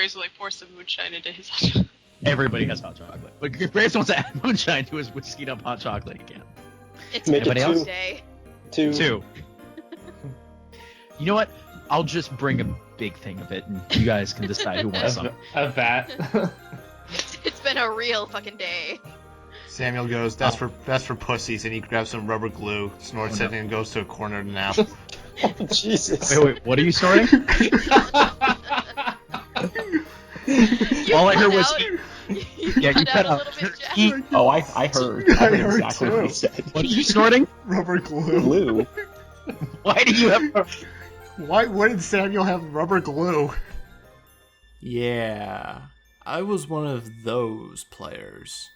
Graves will like pour some moonshine into his hot chocolate. Everybody has hot chocolate. But if Graves wants to add moonshine to his whiskeyed up hot chocolate, he can. It's Make been it a two. long day. Two. You know what? I'll just bring a big thing of it, and you guys can decide who wants some. A vat. It's been a real fucking day. Samuel goes, that's for pussies, and he grabs some rubber glue, snorts it, and goes to a corner to nap. Oh, Jesus. Wait, what are you snorting? All I heard was You cut out a little bit, Jack. Oh, I heard. I heard exactly what he said. What are you snorting? Rubber glue. Glue. Why do you have... Why wouldn't Samuel have rubber glue? Yeah, I was one of those players.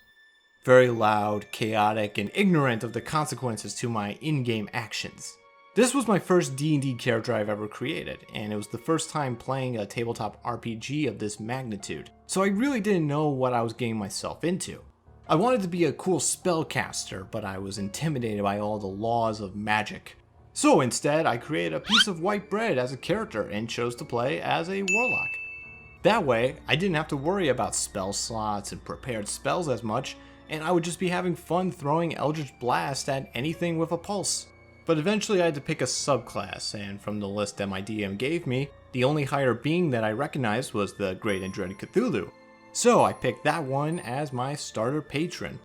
Very loud, chaotic, and ignorant of the consequences to my in-game actions. This was my first D&D character I've ever created, and it was the first time playing a tabletop RPG of this magnitude, so I really didn't know what I was getting myself into. I wanted to be a cool spellcaster, but I was intimidated by all the laws of magic. So instead, I created a piece of white bread as a character and chose to play as a warlock. That way, I didn't have to worry about spell slots and prepared spells as much, and I would just be having fun throwing Eldritch Blast at anything with a pulse. But eventually I had to pick a subclass, and from the list that my DM gave me, the only higher being that I recognized was the Great and Dreaded Cthulhu. So I picked that one as my starter patron.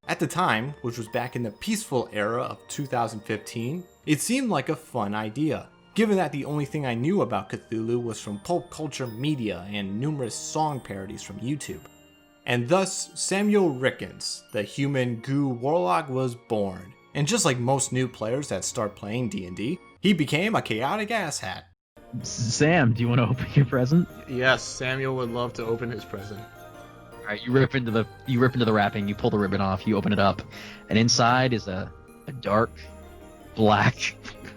At the time, which was back in the peaceful era of 2015, it seemed like a fun idea, given that the only thing I knew about Cthulhu was from pulp culture media and numerous song parodies from YouTube. And thus, Samuel Rickens, the human goo warlock, was born. And just like most new players that start playing D&D, he became a chaotic asshat. Sam, do you want to open your present? Yes, Samuel would love to open his present. All right, you rip into the wrapping, you pull the ribbon off, you open it up, and inside is a dark black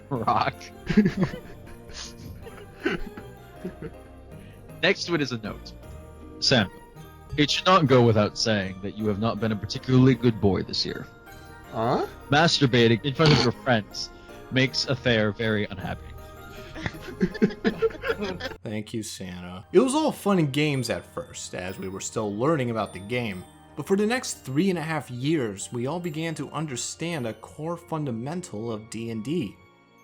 rock. Next to it is a note. Sam, it should not go without saying that you have not been a particularly good boy this year. Huh? Masturbating in front of your friends makes a fair very unhappy. Thank you, Santa. It was all fun and games at first, as we were still learning about the game. But for the next 3.5 years, we all began to understand a core fundamental of D&D.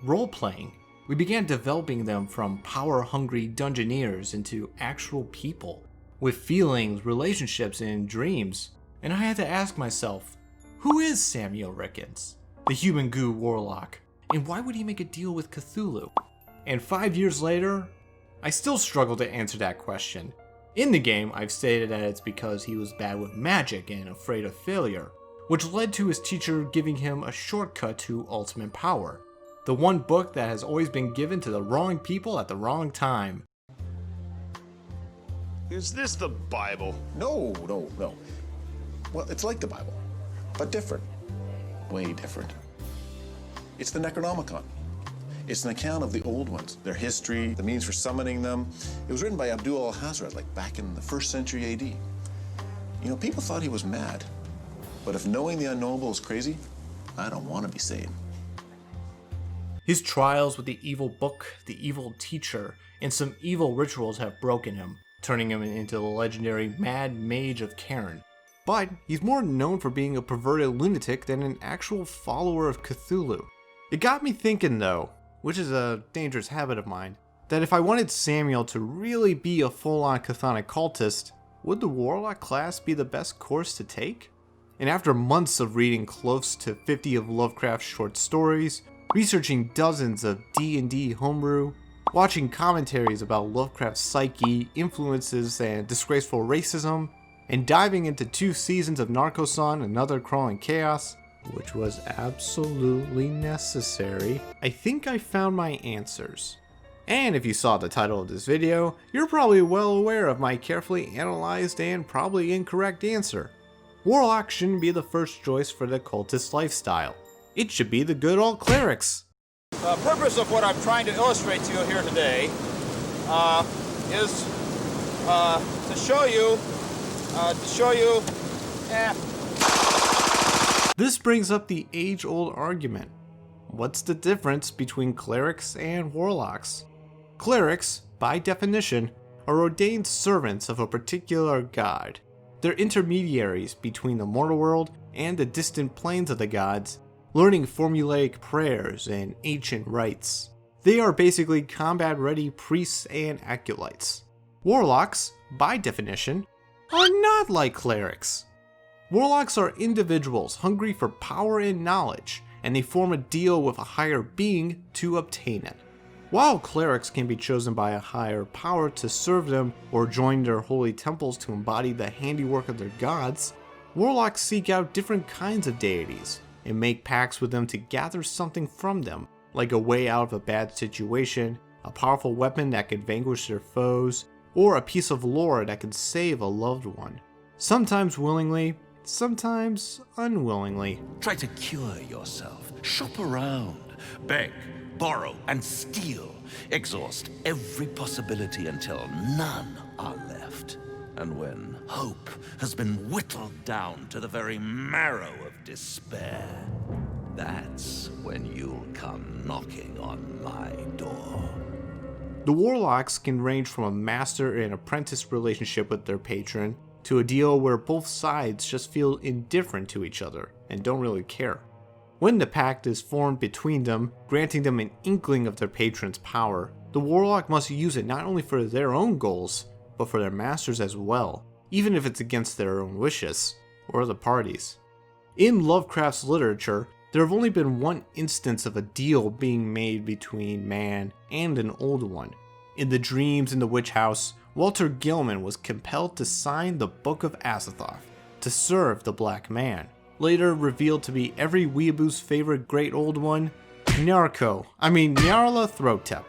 Role-playing. We began developing them from power-hungry dungeoneers into actual people, with feelings, relationships, and dreams. And I had to ask myself, who is Samuel Rickens, the human goo warlock, and why would he make a deal with Cthulhu? And 5 years later, I still struggle to answer that question. In the game, I've stated that it's because he was bad with magic and afraid of failure, which led to his teacher giving him a shortcut to ultimate power. The one book that has always been given to the wrong people at the wrong time. Is this the Bible? No. Well, it's like the Bible, but different. Way different. It's the Necronomicon. It's an account of the old ones, their history, the means for summoning them. It was written by Abdul al-Hazred, like back in the 1st century AD. You know, people thought he was mad, but if knowing the unknowable is crazy, I don't want to be sane. His trials with the evil book, the evil teacher, and some evil rituals have broken him, turning him into the legendary Mad Mage of Cairn. But he's more known for being a perverted lunatic than an actual follower of Cthulhu. It got me thinking though, which is a dangerous habit of mine, that if I wanted Samuel to really be a full-on chthonic cultist, would the Warlock class be the best course to take? And after months of reading close to 50 of Lovecraft's short stories, researching dozens of D&D homebrew, watching commentaries about Lovecraft's psyche, influences, and disgraceful racism, and diving into 2 seasons of Narcoson and Other Crawling Chaos, which was absolutely necessary, I think I found my answers. And if you saw the title of this video, you're probably well aware of my carefully analyzed and probably incorrect answer. Warlock shouldn't be the first choice for the cultist lifestyle. It should be the good old clerics. The purpose of what I'm trying to illustrate to you here today is to show you. This brings up the age-old argument. What's the difference between clerics and warlocks? Clerics, by definition, are ordained servants of a particular god. They're intermediaries between the mortal world and the distant planes of the gods, learning formulaic prayers and ancient rites. They are basically combat-ready priests and acolytes. Warlocks, by definition, are not like clerics. Warlocks are individuals hungry for power and knowledge, and they form a deal with a higher being to obtain it. While clerics can be chosen by a higher power to serve them or join their holy temples to embody the handiwork of their gods, warlocks seek out different kinds of deities and make pacts with them to gather something from them, like a way out of a bad situation, a powerful weapon that could vanquish their foes, or a piece of lore that could save a loved one. Sometimes willingly, sometimes unwillingly. Try to cure yourself. Shop around. Beg, borrow, and steal. Exhaust every possibility until none are left. And when hope has been whittled down to the very marrow of despair, that's when you'll come knocking on my door. The warlocks can range from a master and apprentice relationship with their patron to a deal where both sides just feel indifferent to each other and don't really care. When the pact is formed between them, granting them an inkling of their patron's power, the warlock must use it not only for their own goals, but for their masters as well, even if it's against their own wishes, or the party's. In Lovecraft's literature, there have only been one instance of a deal being made between man and an old one. In the Dreams in the Witch House, Walter Gilman was compelled to sign the Book of Azathoth to serve the Black Man, later revealed to be every weeaboo's favorite great old one, Nyarlathotep.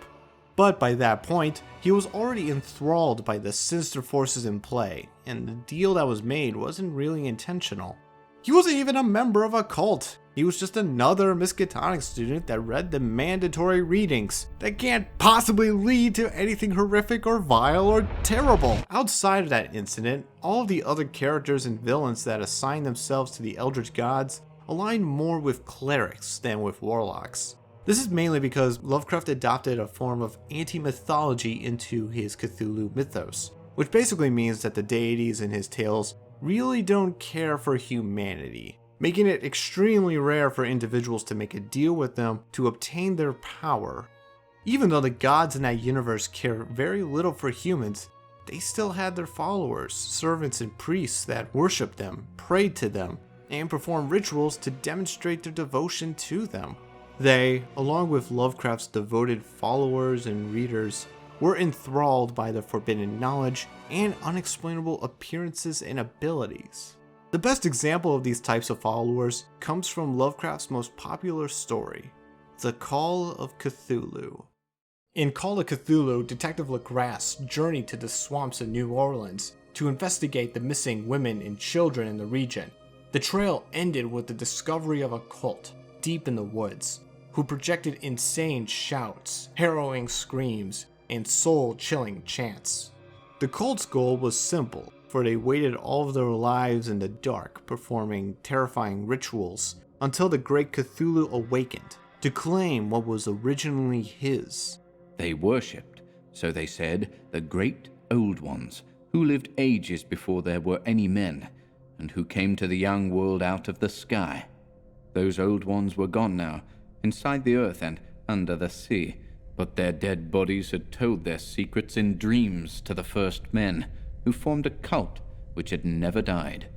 But by that point, he was already enthralled by the sinister forces in play, and the deal that was made wasn't really intentional. He wasn't even a member of a cult. He was just another Miskatonic student that read the mandatory readings that can't possibly lead to anything horrific or vile or terrible. Outside of that incident, all of the other characters and villains that assign themselves to the Eldritch gods align more with clerics than with warlocks. This is mainly because Lovecraft adopted a form of anti-mythology into his Cthulhu mythos, which basically means that the deities in his tales really don't care for humanity, making it extremely rare for individuals to make a deal with them to obtain their power. Even though the gods in that universe care very little for humans, they still had their followers, servants and priests that worshiped them, prayed to them, and performed rituals to demonstrate their devotion to them. They, along with Lovecraft's devoted followers and readers, were enthralled by the forbidden knowledge and unexplainable appearances and abilities. The best example of these types of followers comes from Lovecraft's most popular story, The Call of Cthulhu. In Call of Cthulhu, Detective LaGrasse journeyed to the swamps of New Orleans to investigate the missing women and children in the region. The trail ended with the discovery of a cult deep in the woods, who projected insane shouts, harrowing screams, and soul-chilling chants. The cult's goal was simple, for they waited all of their lives in the dark, performing terrifying rituals, until the great Cthulhu awakened, to claim what was originally his. They worshipped, so they said, the great old ones, who lived ages before there were any men, and who came to the young world out of the sky. Those old ones were gone now, inside the earth and under the sea, but their dead bodies had told their secrets in dreams to the first men, who formed a cult which had never died.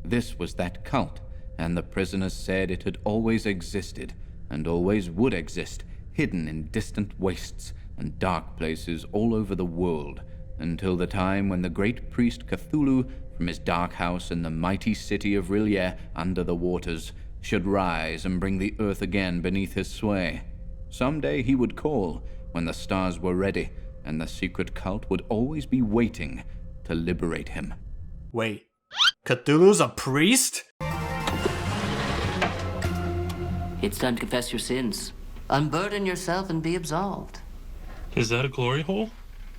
This was that cult, and the prisoners said it had always existed, and always would exist, hidden in distant wastes and dark places all over the world, until the time when the great priest Cthulhu, from his dark house in the mighty city of R'lyeh under the waters, should rise and bring the earth again beneath his sway. Someday he would call, when the stars were ready, and the secret cult would always be waiting to liberate him. Wait, Cthulhu's a priest? It's time to confess your sins. Unburden yourself and be absolved. Is that a glory hole?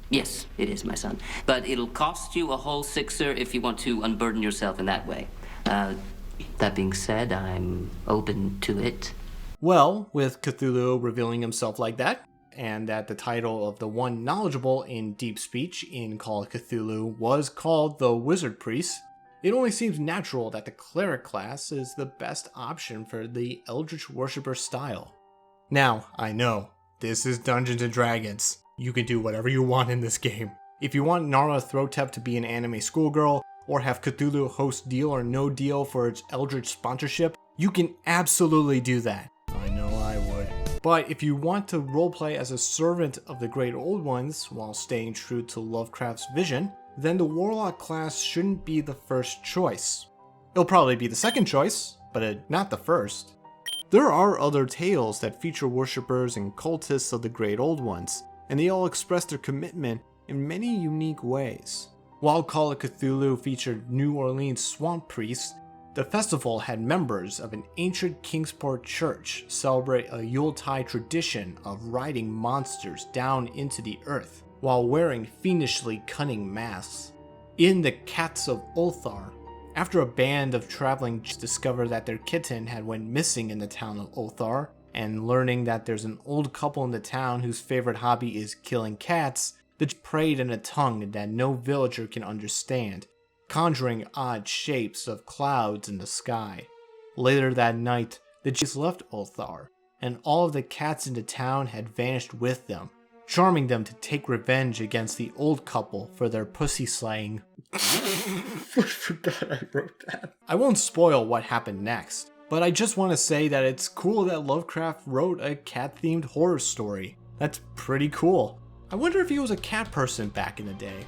Yes, it is, my son. But it'll cost you a whole sixer if you want to unburden yourself in that way. That being said, I'm open to it. Well, with Cthulhu revealing himself like that, and that the title of the one knowledgeable in deep speech in Call of Cthulhu was called the Wizard Priest, it only seems natural that the Cleric class is the best option for the Eldritch Worshipper style. Now, I know, this is Dungeons & Dragons. You can do whatever you want in this game. If you want Nara Throtep to be an anime schoolgirl, or have Cthulhu host Deal or No Deal for its Eldritch sponsorship, you can absolutely do that. I know I would. But if you want to roleplay as a servant of the Great Old Ones while staying true to Lovecraft's vision, then the Warlock class shouldn't be the first choice. It'll probably be the second choice, but not the first. There are other tales that feature worshippers and cultists of the Great Old Ones, and they all express their commitment in many unique ways. While Call of Cthulhu featured New Orleans swamp priests, the festival had members of an ancient Kingsport church celebrate a Yuletide tradition of riding monsters down into the earth while wearing fiendishly cunning masks. In the Cats of Ulthar, after a band of traveling discovered that their kitten had went missing in the town of Ulthar, and learning that there's an old couple in the town whose favorite hobby is killing cats, they prayed in a tongue that no villager can understand, conjuring odd shapes of clouds in the sky. Later that night, the Jays left Ulthar, and all of the cats in the town had vanished with them, charming them to take revenge against the old couple for their pussy slaying. I forgot I wrote that. I won't spoil what happened next, but I just want to say that it's cool that Lovecraft wrote a cat-themed horror story. That's pretty cool. I wonder if he was a cat person back in the day.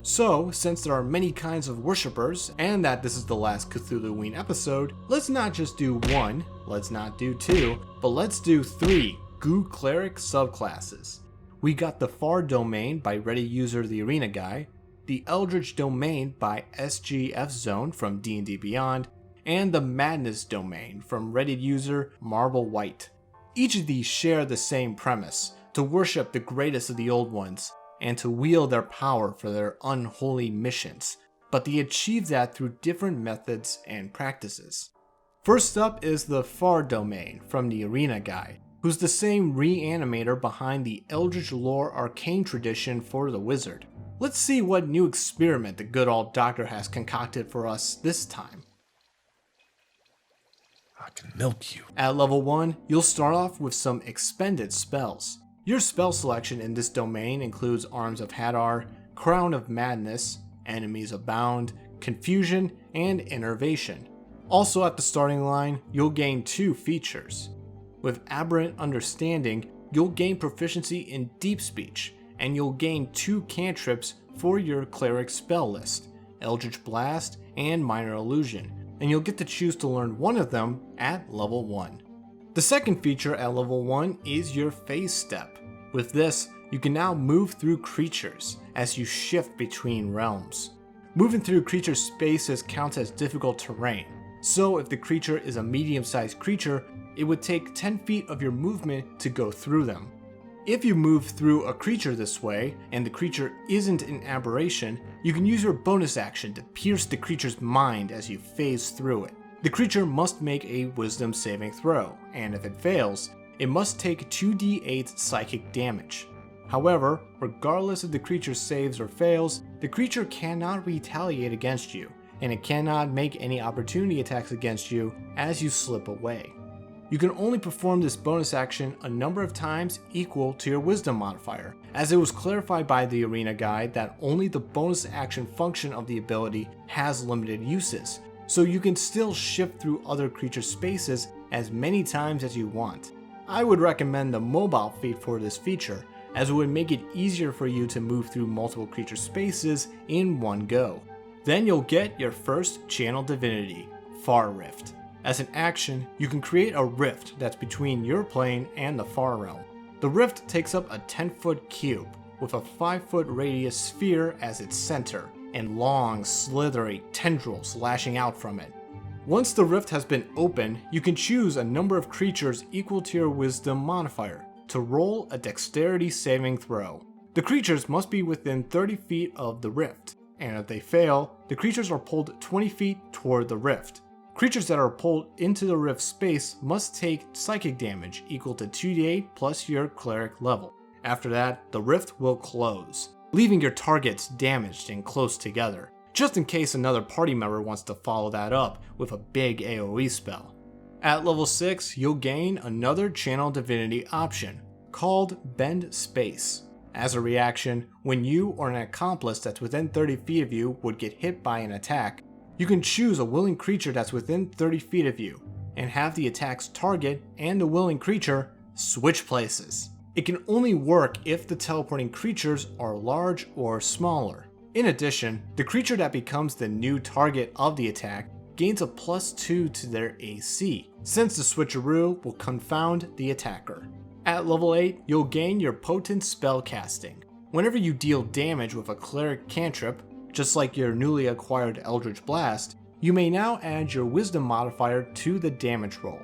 So, since there are many kinds of worshippers, and that this is the last Cthulhuween episode, let's not just do 1, let's not do 2, but let's do 3 Goo Cleric subclasses. We got the Far Domain by Reddit user The Arena Guy, the Eldritch Domain by SJFzone from D&D Beyond, and the Madness Domain from Reddit user marblewight. Each of these share the same premise, to worship the greatest of the old ones, and to wield their power for their unholy missions, but they achieve that through different methods and practices. First up is the Far Domain from the Arena Guy, who's the same reanimator behind the Eldritch lore arcane tradition for the wizard. Let's see what new experiment the good old doctor has concocted for us this time. I can milk you. At level 1, you'll start off with some expended spells. Your spell selection in this domain includes Arms of Hadar, Crown of Madness, Enemies Abound, Confusion, and Innervation. Also at the starting line, you'll gain 2 features. With Aberrant Understanding, you'll gain proficiency in Deep Speech, and you'll gain 2 cantrips for your Cleric spell list, Eldritch Blast and Minor Illusion, and you'll get to choose to learn one of them at level 1. The second feature at level 1 is your Phase Step. With this, you can now move through creatures as you shift between realms. Moving through creature spaces counts as difficult terrain, so if the creature is a medium-sized creature, it would take 10 feet of your movement to go through them. If you move through a creature this way, and the creature isn't an aberration, you can use your bonus action to pierce the creature's mind as you phase through it. The creature must make a wisdom saving throw, and if it fails, it must take 2d8 psychic damage. However, regardless if the creature saves or fails, the creature cannot retaliate against you, and it cannot make any opportunity attacks against you as you slip away. You can only perform this bonus action a number of times equal to your wisdom modifier, as it was clarified by the Arena Guide that only the bonus action function of the ability has limited uses, so you can still shift through other creature spaces as many times as you want. I would recommend the mobile feat for this feature, as it would make it easier for you to move through multiple creature spaces in one go. Then you'll get your first channel divinity, Far Rift. As an action, you can create a rift that's between your plane and the Far Realm. The rift takes up a 10-foot cube, with a 5-foot radius sphere as its center, and long, slithery tendrils lashing out from it. Once the rift has been opened, you can choose a number of creatures equal to your wisdom modifier to roll a dexterity saving throw. The creatures must be within 30 feet of the rift, and if they fail, the creatures are pulled 20 feet toward the rift. Creatures that are pulled into the rift space must take psychic damage equal to 2d8 plus your cleric level. After that, the rift will close, leaving your targets damaged and close together, just in case another party member wants to follow that up with a big AoE spell. At level 6, you'll gain another Channel Divinity option, called Bend Space. As a reaction, when you or an accomplice that's within 30 feet of you would get hit by an attack, you can choose a willing creature that's within 30 feet of you, and have the attack's target and the willing creature switch places. It can only work if the teleporting creatures are large or smaller. In addition, the creature that becomes the new target of the attack gains a +2 to their AC, since the switcheroo will confound the attacker. At level 8, you'll gain your potent spell casting. Whenever you deal damage with a cleric cantrip, just like your newly acquired Eldritch Blast, you may now add your wisdom modifier to the damage roll.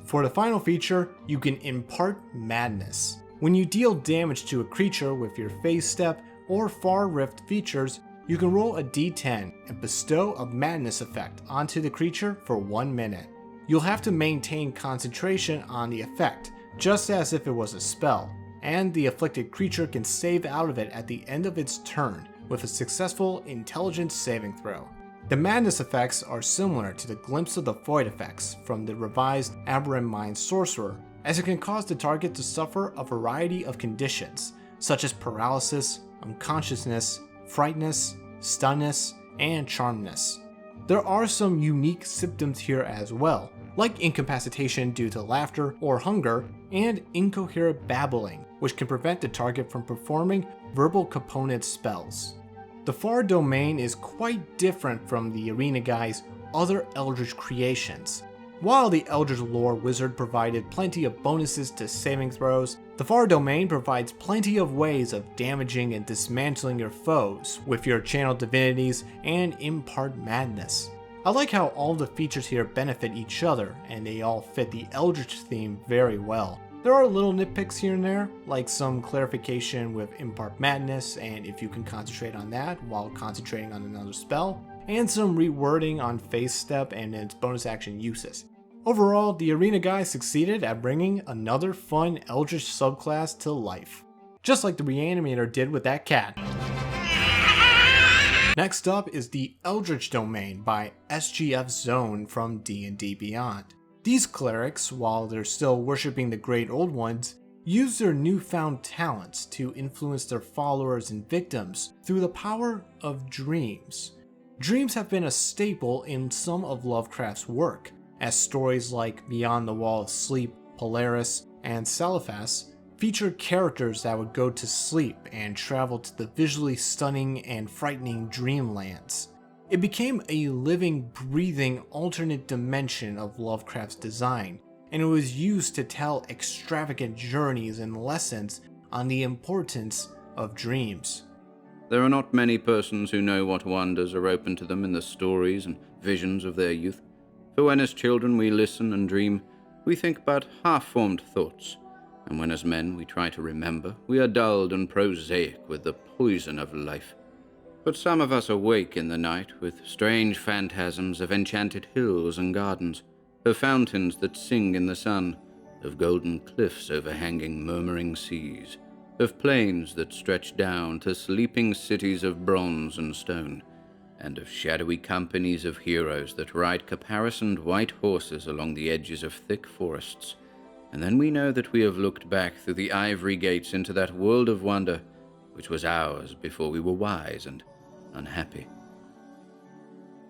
For the final feature, you can impart Madness. When you deal damage to a creature with your Phase Step or Far Rift features, you can roll a d10 and bestow a Madness effect onto the creature for 1 minute. You'll have to maintain concentration on the effect, just as if it was a spell, and the afflicted creature can save out of it at the end of its turn with a successful Intelligence saving throw. The Madness effects are similar to the Glimpse of the Void effects from the revised Aberrant Mind Sorcerer, as it can cause the target to suffer a variety of conditions, such as paralysis, unconsciousness, frightness, stunness, and charmness. There are some unique symptoms here as well, like incapacitation due to laughter or hunger, and incoherent babbling, which can prevent the target from performing verbal component spells. The Far Domain is quite different from the Arena Guy's other Eldritch creations. While the Eldritch Lore Wizard provided plenty of bonuses to saving throws, the Far Domain provides plenty of ways of damaging and dismantling your foes with your Channel Divinities and Impart Madness. I like how all the features here benefit each other, and they all fit the Eldritch theme very well. There are little nitpicks here and there, like some clarification with Impart Madness and if you can concentrate on that while concentrating on another spell, and some rewording on Phase Step and its bonus action uses. Overall, the Arena Guy succeeded at bringing another fun Eldritch subclass to life, just like the Reanimator did with that cat. Next up is the Eldritch Domain by SJFzone from D&D Beyond. These clerics, while they're still worshipping the Great Old Ones, use their newfound talents to influence their followers and victims through the power of dreams. Dreams have been a staple in some of Lovecraft's work, as stories like Beyond the Wall of Sleep, Polaris, and Salafas feature characters that would go to sleep and travel to the visually stunning and frightening dreamlands. It became a living, breathing alternate dimension of Lovecraft's design, and it was used to tell extravagant journeys and lessons on the importance of dreams. There are not many persons who know what wonders are open to them in the stories and visions of their youth. For when as children we listen and dream, we think but half-formed thoughts, and when as men we try to remember, we are dulled and prosaic with the poison of life. But some of us awake in the night with strange phantasms of enchanted hills and gardens, of fountains that sing in the sun, of golden cliffs overhanging murmuring seas, of plains that stretch down to sleeping cities of bronze and stone, and of shadowy companies of heroes that ride caparisoned white horses along the edges of thick forests. And then we know that we have looked back through the ivory gates into that world of wonder which was ours before we were wise and unhappy.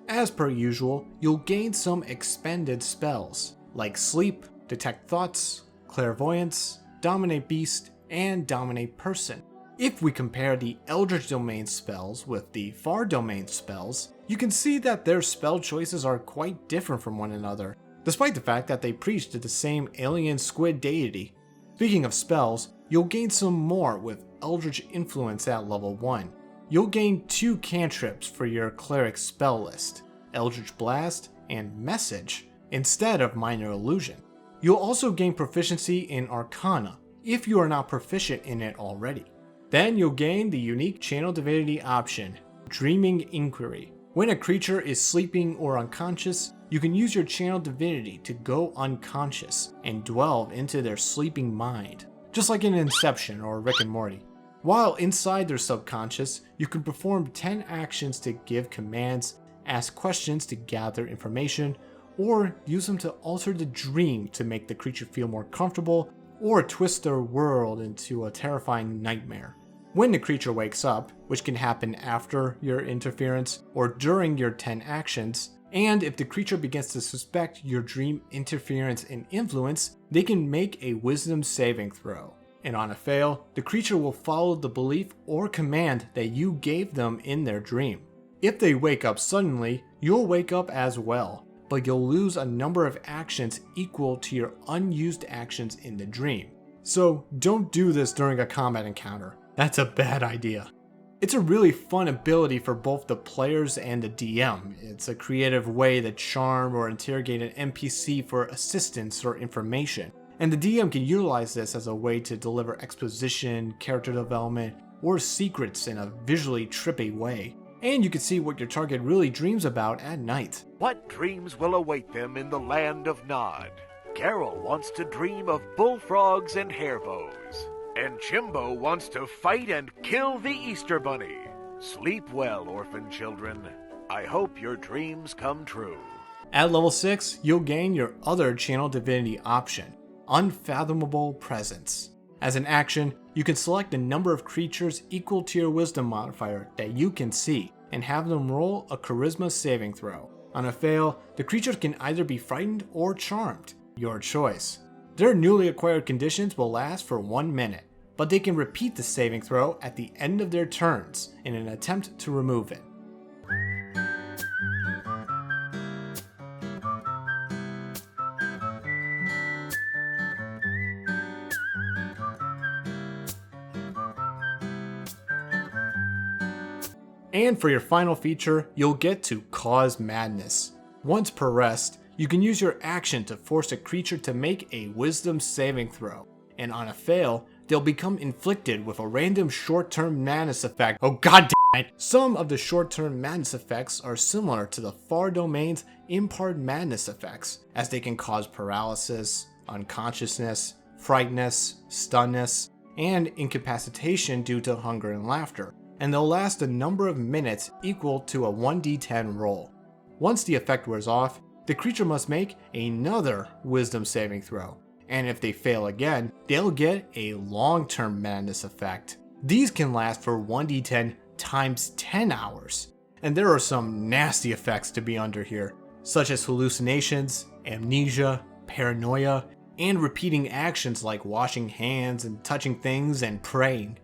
As per usual, you'll gain some expended spells, like Sleep, Detect Thoughts, Clairvoyance, Dominate Beast, and Dominate Person. If we compare the Eldritch Domain spells with the Far Domain spells, you can see that their spell choices are quite different from one another, despite the fact that they preach to the same alien squid deity. Speaking of spells, you'll gain some more with Eldritch Influence at level 1. You'll gain 2 cantrips for your cleric spell list, Eldritch Blast and message instead of minor illusion. You'll also gain proficiency in Arcana if you are not proficient in it already. Then you'll gain the unique Channel Divinity option, Dreaming Inquiry. When a creature is sleeping or unconscious, you can use your Channel Divinity to go unconscious and delve into their sleeping mind, just like in Inception or Rick and Morty. While inside their subconscious, you can perform 10 actions to give commands, ask questions to gather information, or use them to alter the dream to make the creature feel more comfortable, or twist their world into a terrifying nightmare. When the creature wakes up, which can happen after your interference or during your 10 actions, and if the creature begins to suspect your dream interference and influence, they can make a wisdom saving throw. And on a fail, the creature will follow the belief or command that you gave them in their dream. If they wake up suddenly, you'll wake up as well, but you'll lose a number of actions equal to your unused actions in the dream. So don't do this during a combat encounter. That's a bad idea. It's a really fun ability for both the players and the DM. It's a creative way to charm or interrogate an NPC for assistance or information. And the DM can utilize this as a way to deliver exposition, character development, or secrets in a visually trippy way. And you can see what your target really dreams about at night. What dreams will await them in the land of Nod? Carol wants to dream of bullfrogs and hairbows. And Chimbo wants to fight and kill the Easter Bunny. Sleep well, orphan children. I hope your dreams come true. At level 6, you'll gain your other Channel Divinity option, Unfathomable Presence. As an action, you can select a number of creatures equal to your Wisdom modifier that you can see, and have them roll a Charisma saving throw. On a fail, the creatures can either be frightened or charmed, your choice. Their newly acquired conditions will last for 1 minute, but they can repeat the saving throw at the end of their turns in an attempt to remove it. And for your final feature, you'll get to Cause Madness. Once per rest, you can use your action to force a creature to make a Wisdom saving throw, and on a fail, they'll become inflicted with a random short-term madness effect. Oh god damn it! Some of the short-term madness effects are similar to the Far Domain's Impart Madness effects, as they can cause paralysis, unconsciousness, frightness, stunness, and incapacitation due to hunger and laughter, and they'll last a number of minutes equal to a 1d10 roll. Once the effect wears off, the creature must make another Wisdom saving throw, and if they fail again, they'll get a long-term madness effect. These can last for 1d10 times 10 hours, and there are some nasty effects to be under here, such as hallucinations, amnesia, paranoia, and repeating actions like washing hands and touching things and praying.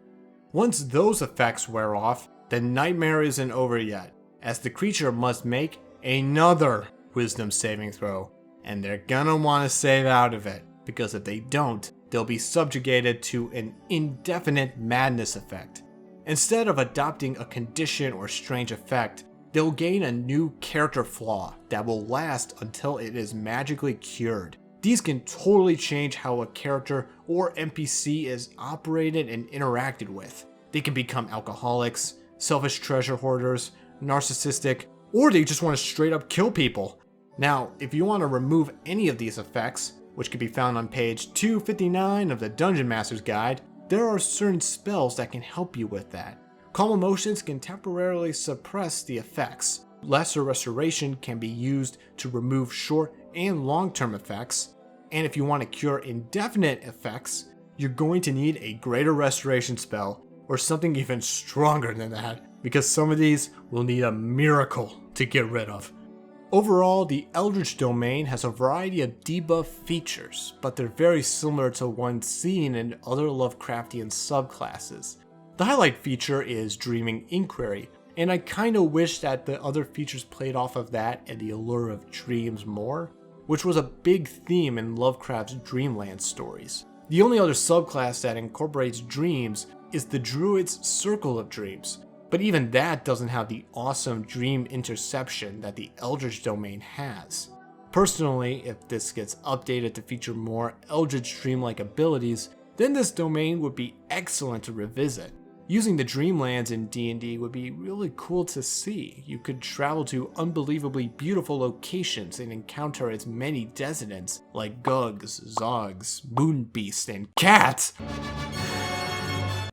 Once those effects wear off, the nightmare isn't over yet, as the creature must make another Wisdom saving throw, and they're gonna want to save out of it, because if they don't, they'll be subjugated to an indefinite madness effect. Instead of adopting a condition or strange effect, they'll gain a new character flaw that will last until it is magically cured. These can totally change how a character or NPC is operated and interacted with. They can become alcoholics, selfish treasure hoarders, narcissistic, or they just want to straight up kill people. Now, if you want to remove any of these effects, which can be found on page 259 of the Dungeon Master's Guide, there are certain spells that can help you with that. Calm Emotions can temporarily suppress the effects. Lesser Restoration can be used to remove short and long-term effects. And if you want to cure indefinite effects, you're going to need a Greater Restoration spell, or something even stronger than that, because some of these will need a miracle to get rid of. Overall, the Eldritch domain has a variety of debuff features, but they're very similar to ones seen in other Lovecraftian subclasses. The highlight feature is Dreaming Inquiry, and I kinda wish that the other features played off of that and the allure of dreams more, which was a big theme in Lovecraft's Dreamland stories. The only other subclass that incorporates dreams is the Druid's Circle of Dreams, but even that doesn't have the awesome dream interception that the Eldritch domain has. Personally, if this gets updated to feature more Eldritch dream-like abilities, then this domain would be excellent to revisit. Using the Dreamlands in D&D would be really cool to see. You could travel to unbelievably beautiful locations and encounter as many descendants like Gugs, Zogs, Moonbeast, and Cats!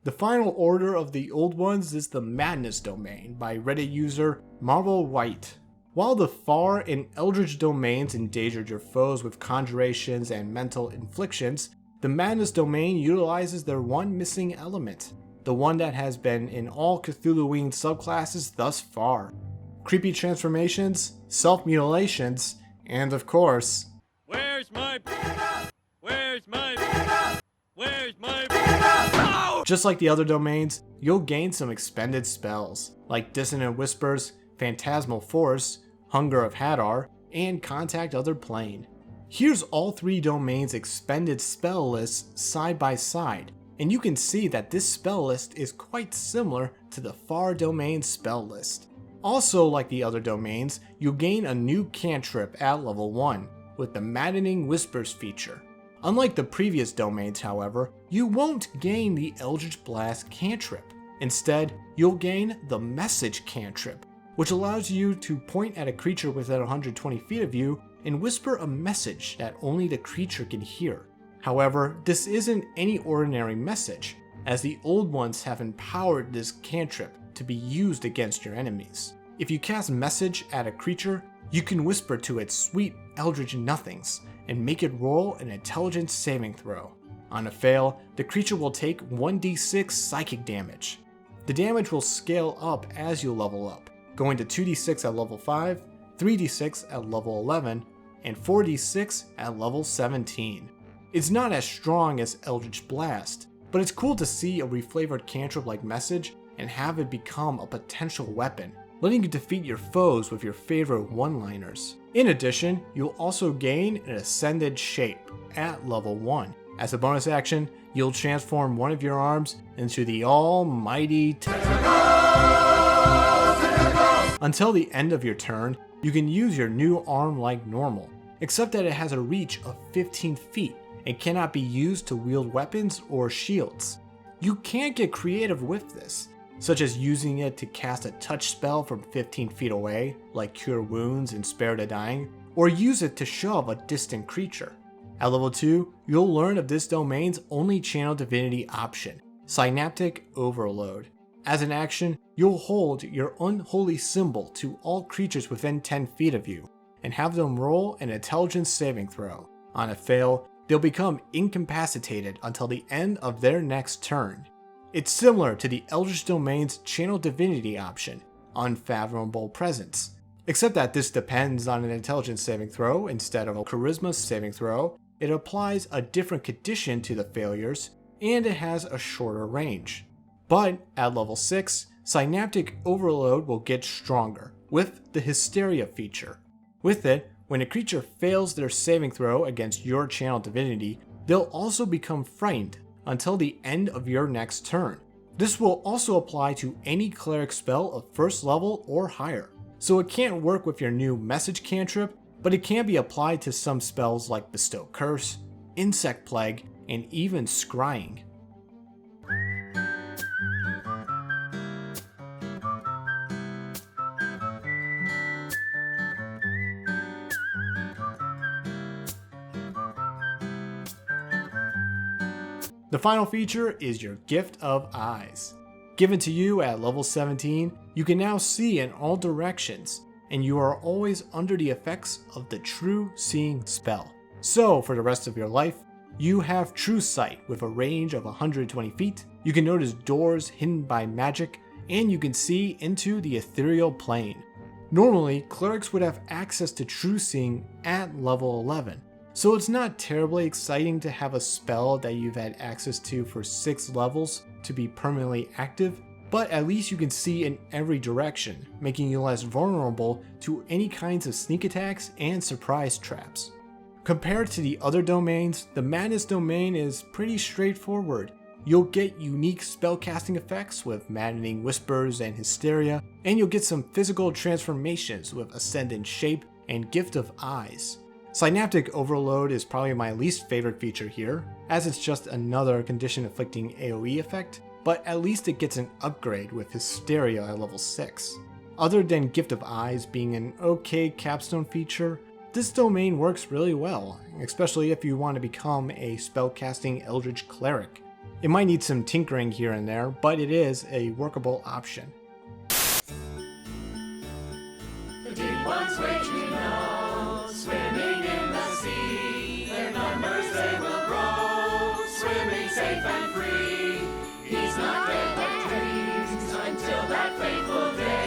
The final order of the Old Ones is the Madness Domain by Reddit user marblewight. While the Far and Eldritch domains endangered your foes with conjurations and mental inflictions, the Madness Domain utilizes their one missing element, the one that has been in all Cthulhuween subclasses thus far. Creepy transformations, self-mutilations, and of course... Where's my... Just like the other domains, you'll gain some expended spells, like Dissonant Whispers, Phantasmal Force, Hunger of Hadar, and Contact Other Plane. Here's all three domains' expended spell lists side by side, and you can see that this spell list is quite similar to the Far domain spell list. Also, like the other domains, you'll gain a new cantrip at level 1, with the Maddening Whispers feature. Unlike the previous domains, however, you won't gain the Eldritch Blast cantrip. Instead, you'll gain the Message cantrip, which allows you to point at a creature within 120 feet of you and whisper a message that only the creature can hear. However, this isn't any ordinary message, as the Old Ones have empowered this cantrip to be used against your enemies. If you cast Message at a creature, you can whisper to its sweet Eldritch nothings and make it roll an intelligence saving throw. On a fail, the creature will take 1d6 psychic damage. The damage will scale up as you level up, going to 2d6 at level 5, 3d6 at level 11, and 4d6 at level 17. It's not as strong as Eldritch Blast, but it's cool to see a reflavored cantrip like Message and have it become a potential weapon, letting you defeat your foes with your favorite one-liners. In addition, you'll also gain an Ascended Shape at level 1. As a bonus action, you'll transform one of your arms into the almighty Until the end of your turn, you can use your new arm like normal, except that it has a reach of 15 feet and cannot be used to wield weapons or shields. You can get creative with this, such as using it to cast a touch spell from 15 feet away, like Cure Wounds and Spare the Dying, or use it to shove a distant creature. At level 2, you'll learn of this domain's only channel divinity option, Synaptic Overload. As an action, you'll hold your unholy symbol to all creatures within 10 feet of you, and have them roll an intelligence saving throw. On a fail, they'll become incapacitated until the end of their next turn. It's similar to the Eldritch Domain's Channel Divinity option, Unfathomable Presence, except that this depends on an intelligence saving throw instead of a charisma saving throw. It applies a different condition to the failures, and it has a shorter range. But at level 6, Synaptic Overload will get stronger, with the Hysteria feature. With it, when a creature fails their saving throw against your Channel Divinity, they'll also become frightened until the end of your next turn. This will also apply to any cleric spell of first level or higher, so it can't work with your new Message cantrip, but it can be applied to some spells like Bestow Curse, Insect Plague, and even Scrying. The final feature is your Gift of Eyes. Given to you at level 17, you can now see in all directions, and you are always under the effects of the True Seeing spell. So, for the rest of your life, you have True Sight with a range of 120 feet, you can notice doors hidden by magic, and you can see into the ethereal plane. Normally, clerics would have access to True Seeing at level 11, so it's not terribly exciting to have a spell that you've had access to for 6 levels to be permanently active, but at least you can see in every direction, making you less vulnerable to any kinds of sneak attacks and surprise traps. Compared to the other domains, the Madness Domain is pretty straightforward. You'll get unique spellcasting effects with Maddening Whispers and Hysteria, and you'll get some physical transformations with Ascendant Shape and Gift of Eyes. Synaptic Overload is probably my least favorite feature here, as it's just another condition-afflicting AoE effect, but at least it gets an upgrade with Hysteria at level 6. Other than Gift of Eyes being an okay capstone feature, this domain works really well, especially if you want to become a spellcasting Eldritch Cleric. It might need some tinkering here and there, but it is a workable option. The deep ones waging now, swimming in the sea. Their numbers they will grow, swimming safe and free. He's not dead but dreams until that fateful day.